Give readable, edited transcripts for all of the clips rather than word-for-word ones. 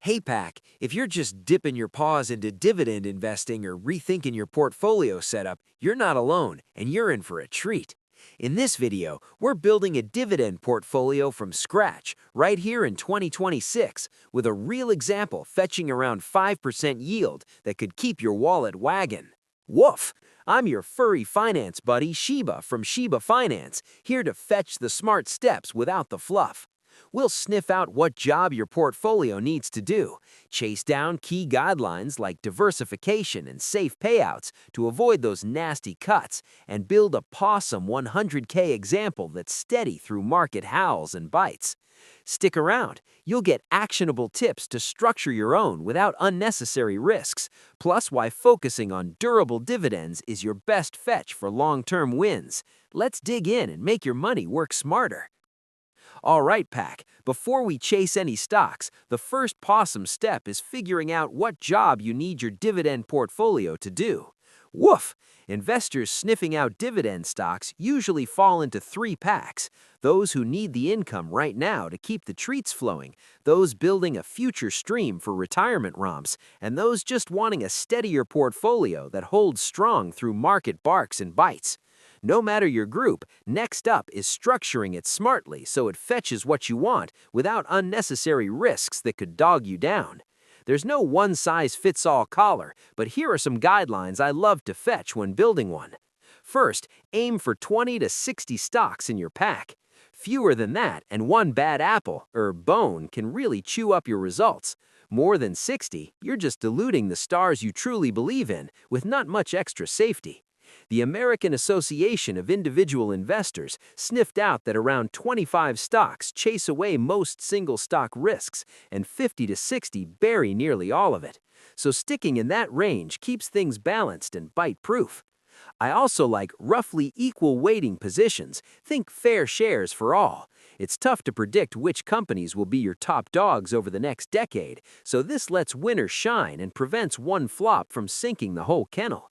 Hey Pack, if you're just dipping your paws into dividend investing or rethinking your portfolio setup, you're not alone and you're in for a treat. In this video, we're building a dividend portfolio from scratch right here in 2026 with a real example fetching around 5% yield that could keep your wallet wagging. Woof! I'm your furry finance buddy Sheba from Sheba Finance, here to fetch the smart steps without the fluff. We'll sniff out what job your portfolio needs to do, chase down key guidelines like diversification and safe payouts to avoid those nasty cuts, and build a Paw-some 100K example that's steady through market howls and bites. Stick around, you'll get actionable tips to structure your own without unnecessary risks, plus why focusing on durable dividends is your best fetch for long-term wins. Let's dig in and make your money work smarter. All right, Pack, before we chase any stocks, the first Paw-some step is figuring out what job you need your dividend portfolio to do. Woof! Investors sniffing out dividend stocks usually fall into three packs: those who need the income right now to keep the treats flowing, those building a future stream for retirement romps, and those just wanting a steadier portfolio that holds strong through market barks and bites. No matter your group, next up is structuring it smartly so it fetches what you want without unnecessary risks that could dog you down. There's no one-size-fits-all collar, but here are some guidelines I love to fetch when building one. First, aim for 20 to 60 stocks in your pack. Fewer than that, and one bad apple, or bone, can really chew up your results. More than 60, you're just diluting the stars you truly believe in, with not much extra safety. The American Association of Individual Investors sniffed out that around 25 stocks chase away most single-stock risks, and 50 to 60 bury nearly all of it. So sticking in that range keeps things balanced and bite-proof. I also like roughly equal weighting positions. Think fair shares for all. It's tough to predict which companies will be your top dogs over the next decade, so this lets winners shine and prevents one flop from sinking the whole kennel.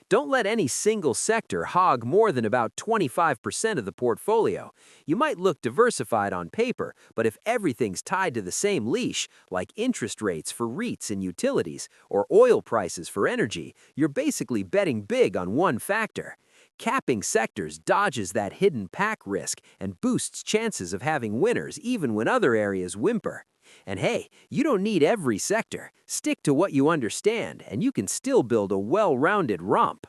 Don't let any single sector hog more than about 25% of the portfolio. You might look diversified on paper, but if everything's tied to the same leash, like interest rates for REITs and utilities, or oil prices for energy, you're basically betting big on one factor. Capping sectors dodges that hidden pack risk and boosts chances of having winners even when other areas whimper. And hey, you don't need every sector. Stick to what you understand, and you can still build a well-rounded romp.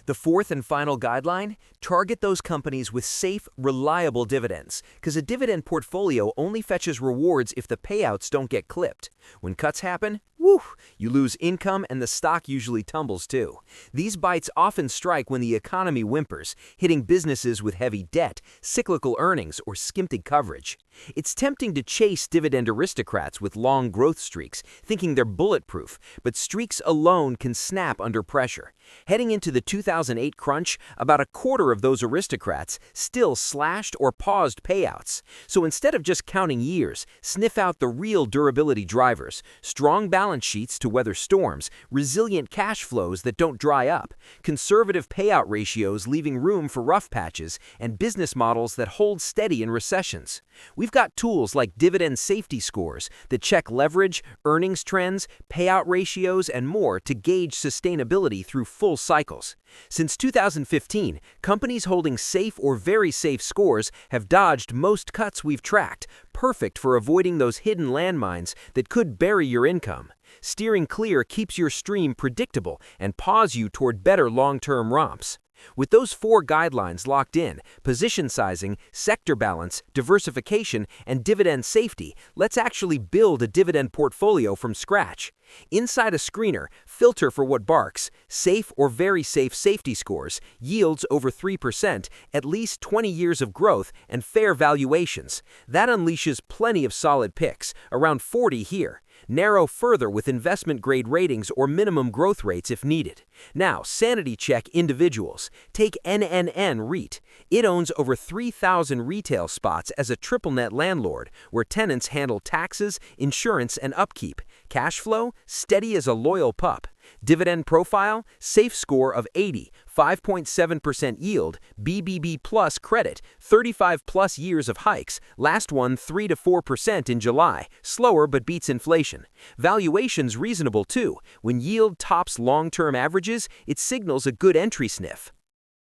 The fourth and final guideline: target those companies with safe, reliable dividends, because a dividend portfolio only fetches rewards if the payouts don't get clipped. When cuts happen, woo, you lose income and the stock usually tumbles too. These bites often strike when the economy whimpers, hitting businesses with heavy debt, cyclical earnings, or skimpy coverage. It's tempting to chase dividend aristocrats with long growth streaks, thinking they're bulletproof, but streaks alone can snap under pressure. Heading into the 2008 crunch, about a quarter of those aristocrats still slashed or paused payouts. So instead of just counting years, sniff out the real durability drivers: strong balance sheets to weather storms, resilient cash flows that don't dry up, conservative payout ratios leaving room for rough patches, and business models that hold steady in recessions. We've got tools like dividend safety scores that check leverage, earnings trends, payout ratios, and more to gauge sustainability through full cycles. Since 2015, companies holding safe or very safe scores have dodged most cuts we've tracked, perfect for avoiding those hidden landmines that could bury your income. Steering clear keeps your stream predictable and paws you toward better long-term romps. With those four guidelines locked in: position sizing, sector balance, diversification, and dividend safety, let's actually build a dividend portfolio from scratch. Inside a screener, filter for what barks: safe or very safe safety scores, yields over 3%, at least 20 years of growth, and fair valuations. That unleashes plenty of solid picks, around 40 here. Narrow further with investment-grade ratings or minimum growth rates if needed. Now, sanity check individuals. Take NNN REIT. It owns over 3,000 retail spots as a triple-net landlord, where tenants handle taxes, insurance, and upkeep. Cash flow? Steady as a loyal pup. Dividend profile, safe score of 80, 5.7% yield, BBB plus credit, 35 plus years of hikes, last one 3 to 4% in July, slower but beats inflation. Valuations reasonable too. When yield tops long-term averages, it signals a good entry sniff.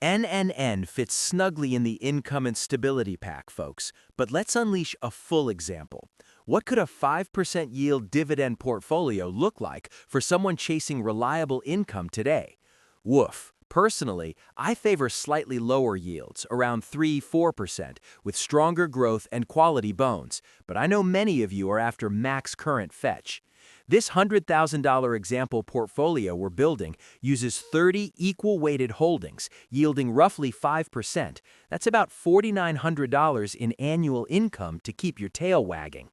NNN fits snugly in the income and stability pack, folks, but let's unleash a full example. What could a 5% yield dividend portfolio look like for someone chasing reliable income today? Woof. Personally, I favor slightly lower yields, around 3–4%, with stronger growth and quality bones, but I know many of you are after max current fetch. This $100,000 example portfolio we're building uses 30 equal-weighted holdings, yielding roughly 5%. That's about $4,900 in annual income to keep your tail wagging.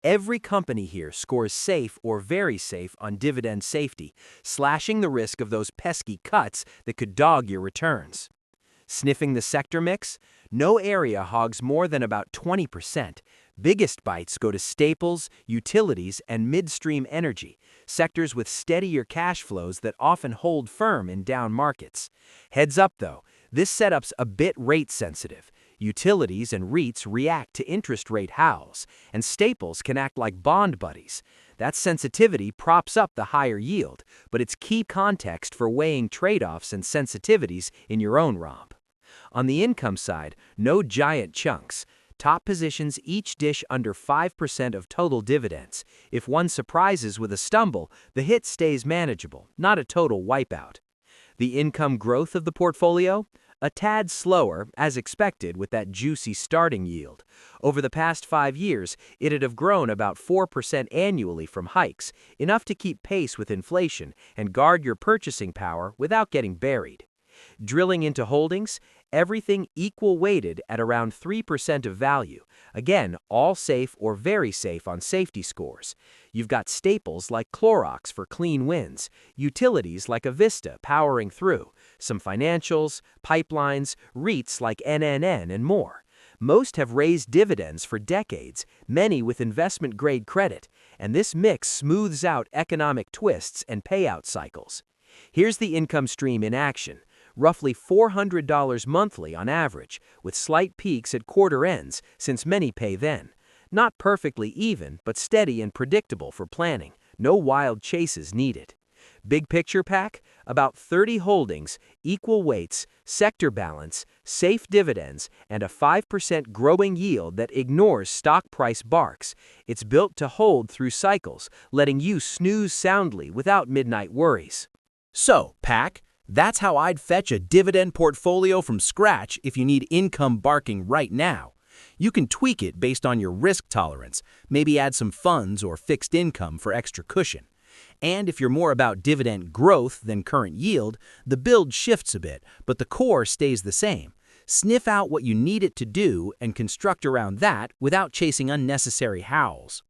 Every company here scores safe or very safe on dividend safety, slashing the risk of those pesky cuts that could dog your returns. Sniffing the sector mix? No area hogs more than about 20%. Biggest bites go to staples, utilities, and midstream energy, sectors with steadier cash flows that often hold firm in down markets. Heads up though, this setup's a bit rate sensitive. Utilities and REITs react to interest rate howls, and staples can act like bond buddies. That sensitivity props up the higher yield, but it's key context for weighing trade-offs and sensitivities in your own romp. On the income side, no giant chunks. Top positions each dish under 5% of total dividends. If one surprises with a stumble, the hit stays manageable, not a total wipeout. The income growth of the portfolio? A tad slower, as expected with that juicy starting yield. Over the past 5 years, it'd have grown about 4% annually from hikes, enough to keep pace with inflation and guard your purchasing power without getting buried. Drilling into holdings, everything equal weighted at around 3% of value. Again, all safe or very safe on safety scores. You've got staples like Clorox for clean wins, utilities like Avista powering through, some financials, pipelines, REITs like NNN, and more. Most have raised dividends for decades, many with investment-grade credit, and this mix smooths out economic twists and payout cycles. Here's the income stream in action. Roughly $400 monthly on average, with slight peaks at quarter ends since many pay then. Not perfectly even, but steady and predictable for planning. No wild chases needed. Big picture pack? About 30 holdings, equal weights, sector balance, safe dividends, and a 5% growing yield that ignores stock price barks. It's built to hold through cycles, letting you snooze soundly without midnight worries. So, pack, that's how I'd fetch a dividend portfolio from scratch if you need income barking right now. You can tweak it based on your risk tolerance, maybe add some funds or fixed income for extra cushion. And if you're more about dividend growth than current yield, the build shifts a bit, but the core stays the same. Sniff out what you need it to do and construct around that without chasing unnecessary howls.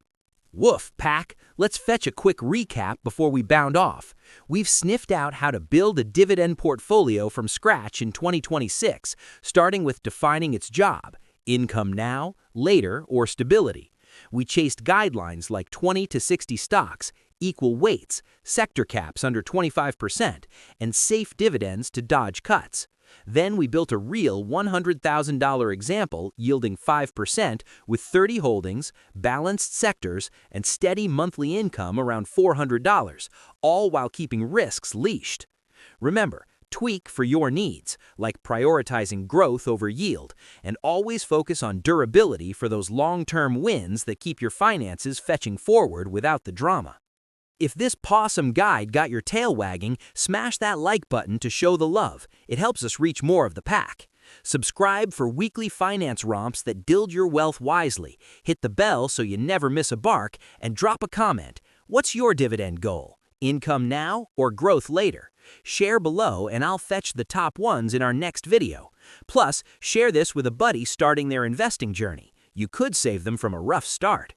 Woof, pack! Let's fetch a quick recap before we bound off. We've sniffed out how to build a dividend portfolio from scratch in 2026, starting with defining its job: income now, later, or stability. We chased guidelines like 20 to 60 stocks, equal weights, sector caps under 25%, and safe dividends to dodge cuts. Then we built a real $100,000 example yielding 5% with 30 holdings, balanced sectors, and steady monthly income around $400, all while keeping risks leashed. Remember, tweak for your needs, like prioritizing growth over yield, and always focus on durability for those long-term wins that keep your finances fetching forward without the drama. If this Paw-some guide got your tail wagging, smash that like button to show the love. It helps us reach more of the pack. Subscribe for weekly finance romps that build your wealth wisely. Hit the bell so you never miss a bark, and drop a comment. What's your dividend goal? Income now or growth later? Share below and I'll fetch the top ones in our next video. Plus, share this with a buddy starting their investing journey. You could save them from a rough start.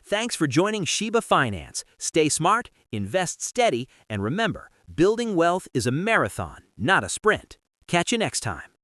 Thanks for joining Shiba Finance. Stay smart, invest steady, and remember, building wealth is a marathon, not a sprint. Catch you next time.